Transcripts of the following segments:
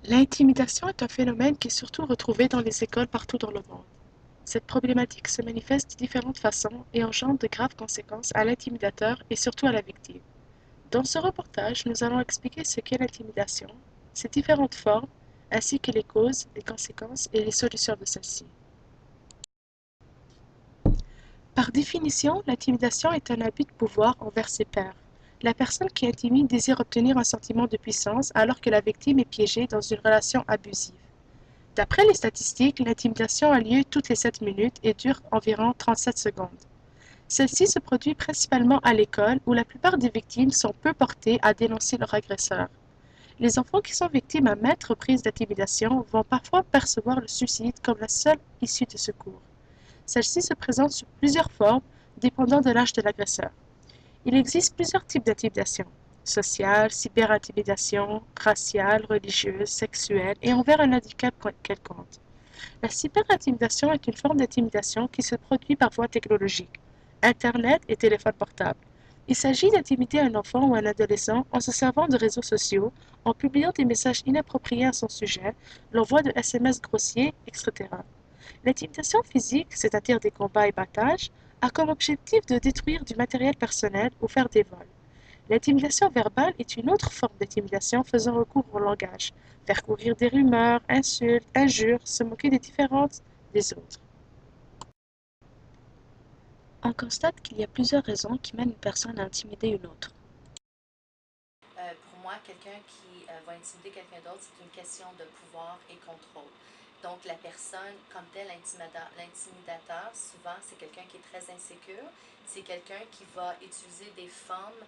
L'intimidation est un phénomène qui est surtout retrouvé dans les écoles partout dans le monde. Cette problématique se manifeste de différentes façons et engendre de graves conséquences à l'intimidateur et surtout à la victime. Dans ce reportage, nous allons expliquer ce qu'est l'intimidation, ses différentes formes, ainsi que les causes, les conséquences et les solutions de celles-ci. Par définition, l'intimidation est un abus de pouvoir envers ses pairs. La personne qui intimide désire obtenir un sentiment de puissance alors que la victime est piégée dans une relation abusive. D'après les statistiques, l'intimidation a lieu toutes les 7 minutes et dure environ 37 secondes. Celle-ci se produit principalement à l'école où la plupart des victimes sont peu portées à dénoncer leur agresseur. Les enfants qui sont victimes à maintes reprises d'intimidation vont parfois percevoir le suicide comme la seule issue de secours. Celle-ci se présente sous plusieurs formes, dépendant de l'âge de l'agresseur. Il existe plusieurs types d'intimidation: sociale, cyberintimidation, raciale, religieuse, sexuelle et envers un handicap quelconque. La cyberintimidation est une forme d'intimidation qui se produit par voie technologique, Internet et téléphone portable. Il s'agit d'intimider un enfant ou un adolescent en se servant de réseaux sociaux, en publiant des messages inappropriés à son sujet, l'envoi de SMS grossiers, etc. L'intimidation physique, c'est-à-dire des combats et battages, a comme objectif de détruire du matériel personnel ou faire des vols. L'intimidation verbale est une autre forme d'intimidation faisant recours au langage, faire courir des rumeurs, insultes, injures, se moquer des différences des autres. On constate qu'il y a plusieurs raisons qui mènent une personne à intimider une autre. Pour moi, quelqu'un qui va intimider quelqu'un d'autre, c'est une question de pouvoir et contrôle. Donc, la personne, comme tel, l'intimidateur, souvent, c'est quelqu'un qui est très insécure. C'est quelqu'un qui va utiliser des formes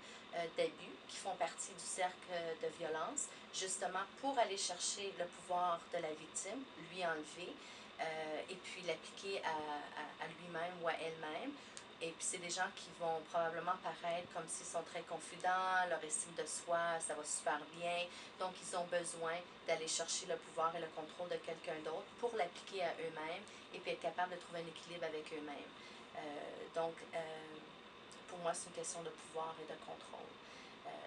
d'abus qui font partie du cercle de violence, justement pour aller chercher le pouvoir de la victime, lui enlever, et puis l'appliquer à lui-même ou à elle-même. Et puis, c'est des gens qui vont probablement paraître comme s'ils sont très confidents, leur estime de soi, ça va super bien. Donc, ils ont besoin d'aller chercher le pouvoir et le contrôle de quelqu'un d'autre pour l'appliquer à eux-mêmes et puis être capable de trouver un équilibre avec eux-mêmes. Pour moi, c'est une question de pouvoir et de contrôle.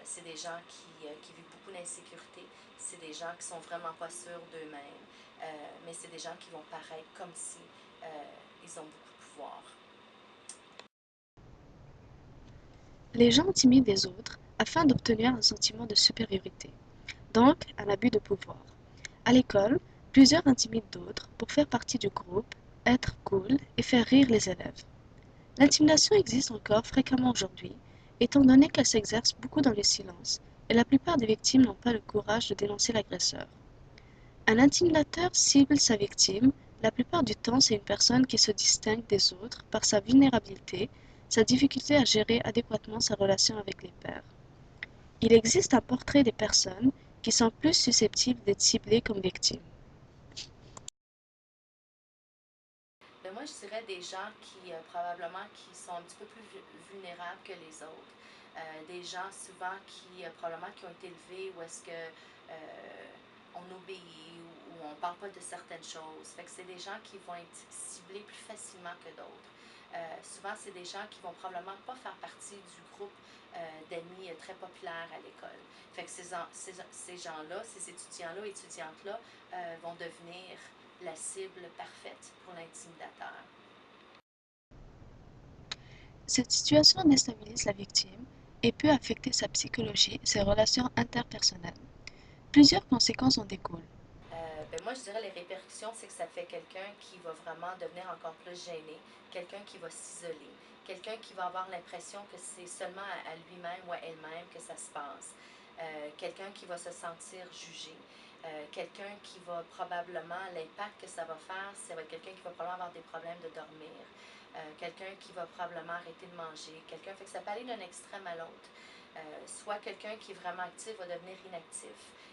C'est des gens qui vivent beaucoup d'insécurité. C'est des gens qui sont vraiment pas sûrs d'eux-mêmes. Mais c'est des gens qui vont paraître comme si ils ont beaucoup de pouvoir. Les gens intimident les autres afin d'obtenir un sentiment de supériorité, donc un abus de pouvoir. À l'école, plusieurs intimident d'autres pour faire partie du groupe, être cool et faire rire les élèves. L'intimidation existe encore fréquemment aujourd'hui, étant donné qu'elle s'exerce beaucoup dans le silence, et la plupart des victimes n'ont pas le courage de dénoncer l'agresseur. Un intimidateur cible sa victime, la plupart du temps c'est une personne qui se distingue des autres par sa vulnérabilité, sa difficulté à gérer adéquatement sa relation avec les pairs. Il existe un portrait des personnes qui sont plus susceptibles d'être ciblées comme victimes. Mais moi, je dirais des gens qui, probablement, qui sont un petit peu plus vulnérables que les autres. Des gens, souvent, qui, probablement, qui ont été élevés où est-ce que on obéit ou on parle pas de certaines choses. Fait que c'est des gens qui vont être ciblés plus facilement que d'autres. Souvent, c'est des gens qui vont probablement pas faire partie du groupe d'amis très populaires à l'école. Fait que ces gens-là, ces étudiants-là, étudiantes-là, vont devenir la cible parfaite pour l'intimidateur. Cette situation déstabilise la victime et peut affecter sa psychologie et ses relations interpersonnelles. Plusieurs conséquences en découlent. Moi, je dirais les répercussions, c'est que ça fait quelqu'un qui va vraiment devenir encore plus gêné, quelqu'un qui va s'isoler, quelqu'un qui va avoir l'impression que c'est seulement à lui-même ou à elle-même que ça se passe, quelqu'un qui va se sentir jugé, quelqu'un qui va probablement, l'impact que ça va faire, ça va être quelqu'un qui va probablement avoir des problèmes de dormir, quelqu'un qui va probablement arrêter de manger, quelqu'un, fait que ça peut aller d'un extrême à l'autre. Soit quelqu'un qui est vraiment actif va devenir inactif.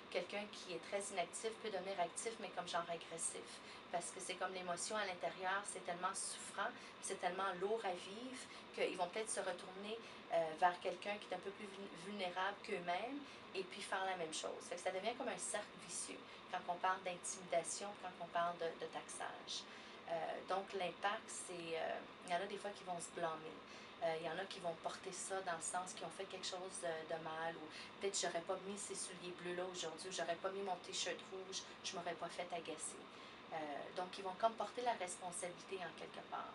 Quelqu'un qui est très inactif peut devenir actif, mais comme genre agressif. Parce que c'est comme l'émotion à l'intérieur, c'est tellement souffrant, c'est tellement lourd à vivre qu'ils vont peut-être se retourner vers quelqu'un qui est un peu plus vulnérable qu'eux-mêmes et puis faire la même chose. Fait que ça devient comme un cercle vicieux quand on parle d'intimidation, quand on parle de taxage. Donc l'impact, c'est... il y en a des fois qui vont se blâmer. Il y en a qui vont porter ça dans le sens qu'ils ont fait quelque chose de mal, ou peut-être j'aurais pas mis ces souliers bleus-là aujourd'hui, ou j'aurais pas mis mon t-shirt rouge, je m'aurais pas fait agacer. Donc, ils vont comme porter la responsabilité en quelque part.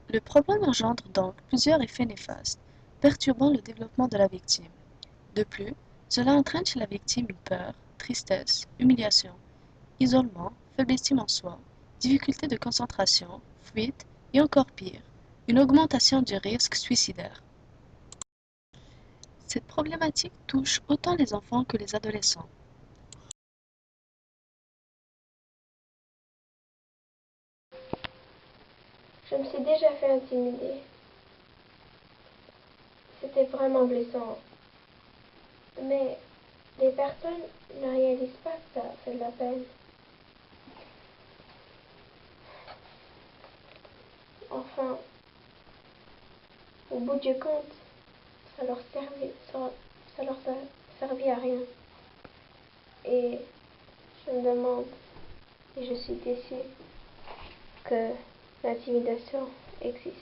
Le problème engendre donc plusieurs effets néfastes, perturbant le développement de la victime. De plus, cela entraîne chez la victime une peur, tristesse, humiliation, isolement, faible estime en soi, difficulté de concentration, fuite et encore pire, une augmentation du risque suicidaire. Cette problématique touche autant les enfants que les adolescents. Je me suis déjà fait intimider. C'était vraiment blessant. Mais les personnes ne réalisent pas que ça fait de la peine. Enfin, au bout du compte, ça leur a servi à rien. Et je me demande, et je suis déçue, que l'intimidation existe.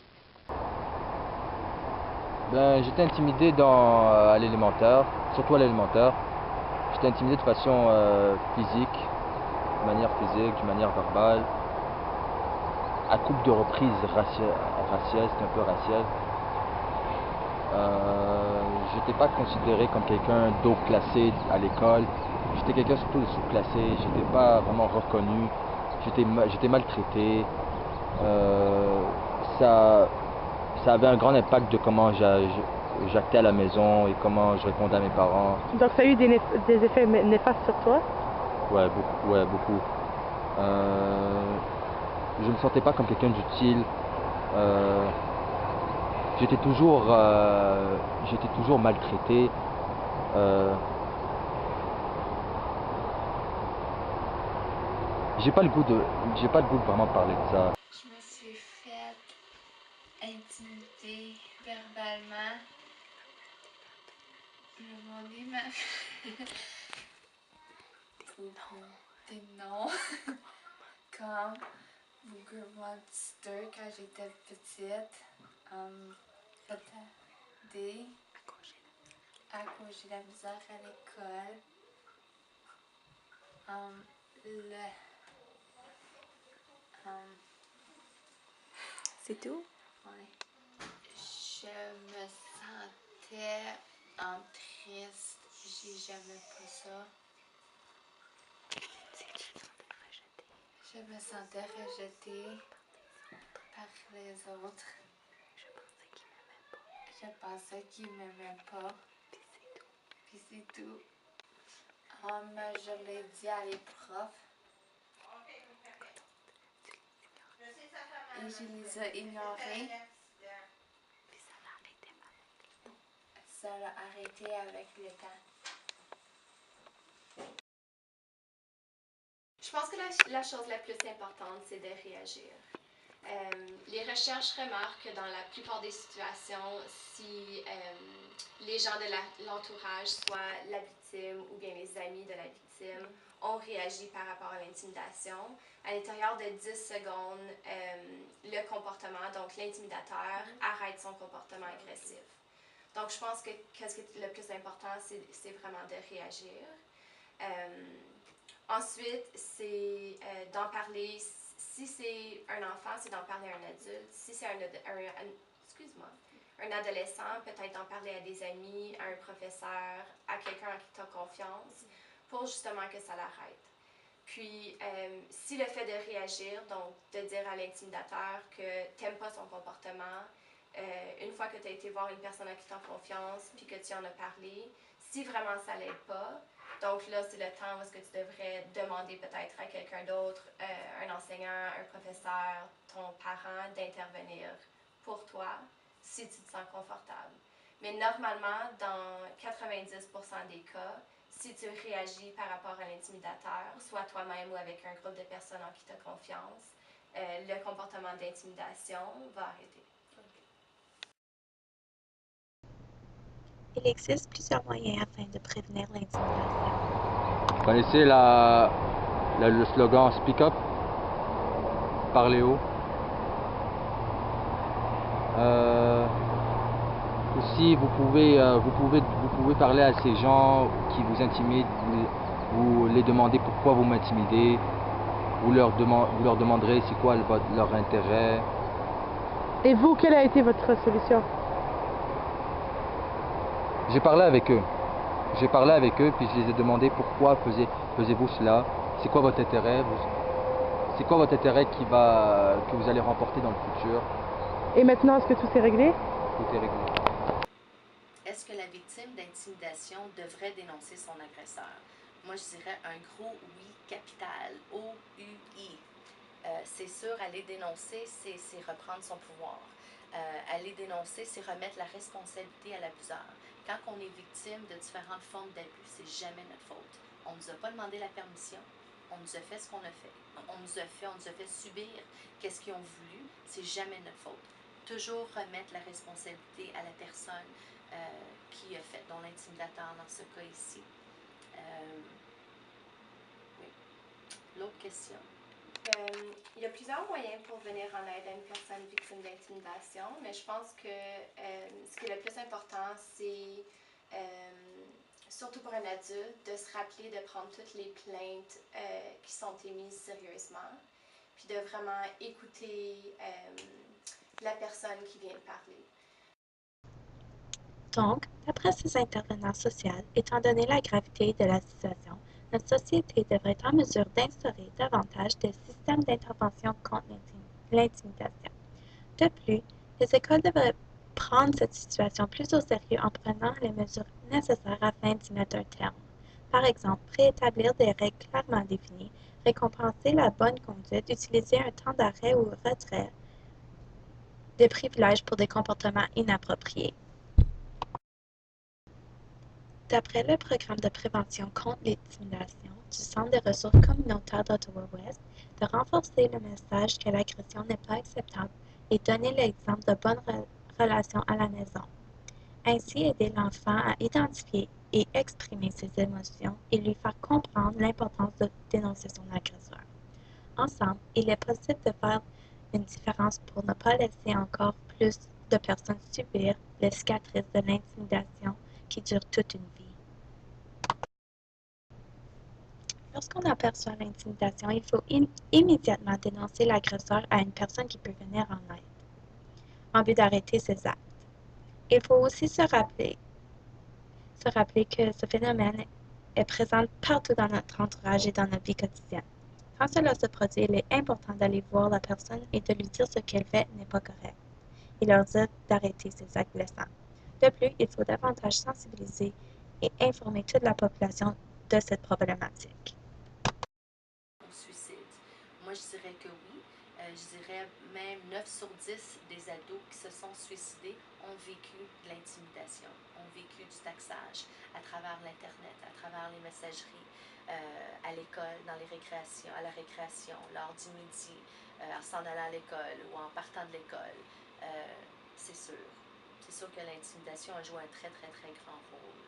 Ben, j'étais intimidé à l'élémentaire, surtout à l'élémentaire. J'étais intimidé de façon physique, de manière physique, de manière verbale. À couple de reprises raciales, c'était un peu racial. J'étais pas considéré comme quelqu'un d'haut classé à l'école. J'étais quelqu'un surtout de sous-classé. J'étais pas vraiment reconnu. J'étais maltraité. Ça, ça avait un grand impact de comment j'actais à la maison et comment je répondais à mes parents. Donc ça a eu des effets néfastes sur toi? Ouais, beaucoup. Ouais, beaucoup. Je me sentais pas comme quelqu'un d'utile. J'étais toujours maltraité. J'ai pas le goût de vraiment parler de ça. Je me suis fait intimider verbalement. Demander ma des noms comme Booger Monster quand j'étais petite. Peut-être à cause j'ai la misère à l'école. C'est tout? Ouais. Je me sentais triste. J'ai jamais pas ça. Je me sentais rejetée par les autres. Je pensais qu'ils m'aimaient pas. Puis c'est tout. Je l'ai dit à les profs. Et je les ai ignorés. Ça l'a arrêté avec le temps. Je pense que la chose la plus importante, c'est de réagir. Les recherches remarquent que dans la plupart des situations, si les gens de l'entourage, soit la victime ou bien les amis de la victime, ont réagi par rapport à l'intimidation, à l'intérieur de 10 secondes, le comportement, donc l'intimidateur, arrête son comportement agressif. Donc, je pense que le plus important, c'est vraiment de réagir. Ensuite, c'est d'en parler. Si c'est un enfant, c'est d'en parler à un adulte. Si c'est un adolescent, peut-être d'en parler à des amis, à un professeur, à quelqu'un en qui tu as confiance, pour justement que ça l'arrête. Puis, si le fait de réagir, donc de dire à l'intimidateur que tu n'aimes pas son comportement, une fois que tu as été voir une personne à qui tu as confiance, puis que tu en as parlé, si vraiment ça l'aide pas, donc là, c'est le temps où est-ce que tu devrais demander peut-être à quelqu'un d'autre, un enseignant, un professeur, ton parent, d'intervenir pour toi si tu te sens confortable. Mais normalement, dans 90% des cas, si tu réagis par rapport à l'intimidateur, soit toi-même ou avec un groupe de personnes en qui tu as confiance, le comportement d'intimidation va arrêter. Il existe plusieurs moyens afin de prévenir l'intimidation. Vous connaissez le slogan Speak Up, parlez haut. Aussi, vous pouvez parler à ces gens qui vous intimident, vous les demandez pourquoi vous m'intimidez, vous leur demanderez c'est quoi leur intérêt. Et vous, quelle a été votre solution? J'ai parlé avec eux. Puis je les ai demandé pourquoi faisiez-vous cela, c'est quoi votre intérêt, c'est quoi votre intérêt que vous allez remporter dans le futur. Et maintenant, est-ce que tout s'est réglé? Tout est réglé. Est-ce que la victime d'intimidation devrait dénoncer son agresseur? Moi, je dirais un gros oui capital, O-U-I. C'est sûr, aller dénoncer, c'est reprendre son pouvoir. Aller dénoncer, c'est remettre la responsabilité à l'abuseur. Quand on est victime de différentes formes d'abus, c'est jamais notre faute. On ne nous a pas demandé la permission. On nous a fait ce qu'on a fait. On nous a fait subir qu'est-ce qu'ils ont voulu. C'est jamais notre faute. Toujours remettre la responsabilité à la personne qui a fait, dont l'intimidateur dans ce cas ici. Oui. L'autre question. Il y a plusieurs moyens pour venir en aide à une personne victime d'intimidation, mais je pense que ce qui est le plus important, c'est, surtout pour un adulte, de se rappeler de prendre toutes les plaintes qui sont émises sérieusement, puis de vraiment écouter la personne qui vient de parler. Donc, d'après ces intervenants sociaux, étant donné la gravité de la situation, notre société devrait être en mesure d'instaurer davantage de systèmes d'intervention contre l'intimidation. De plus, les écoles devraient prendre cette situation plus au sérieux en prenant les mesures nécessaires afin d'y mettre un terme. Par exemple, rétablir des règles clairement définies, récompenser la bonne conduite, utiliser un temps d'arrêt ou retrait de privilèges pour des comportements inappropriés. D'après le programme de prévention contre l'intimidation du Centre des ressources communautaires d'Ottawa-Ouest, de renforcer le message que l'agression n'est pas acceptable et donner l'exemple de bonnes relations à la maison. Ainsi, aider l'enfant à identifier et exprimer ses émotions et lui faire comprendre l'importance de dénoncer son agresseur. Ensemble, il est possible de faire une différence pour ne pas laisser encore plus de personnes subir les cicatrices de l'intimidation qui dure toute une vie. Lorsqu'on aperçoit l'intimidation, il faut immédiatement dénoncer l'agresseur à une personne qui peut venir en aide, en but d'arrêter ses actes. Il faut aussi se rappeler que ce phénomène est présent partout dans notre entourage et dans notre vie quotidienne. Quand cela se produit, il est important d'aller voir la personne et de lui dire ce qu'elle fait n'est pas correct, et leur dire d'arrêter ces actes blessants. De plus, il faut davantage sensibiliser et informer toute la population de cette problématique. Au suicide. Moi, je dirais que oui. Je dirais même 9 sur 10 des ados qui se sont suicidés ont vécu de l'intimidation, ont vécu du taxage à travers l'Internet, à travers les messageries, à l'école, à la récréation, lors du midi, en s'en allant à l'école ou en partant de l'école. C'est sûr. C'est sûr que l'intimidation a joué un très, très, très grand rôle.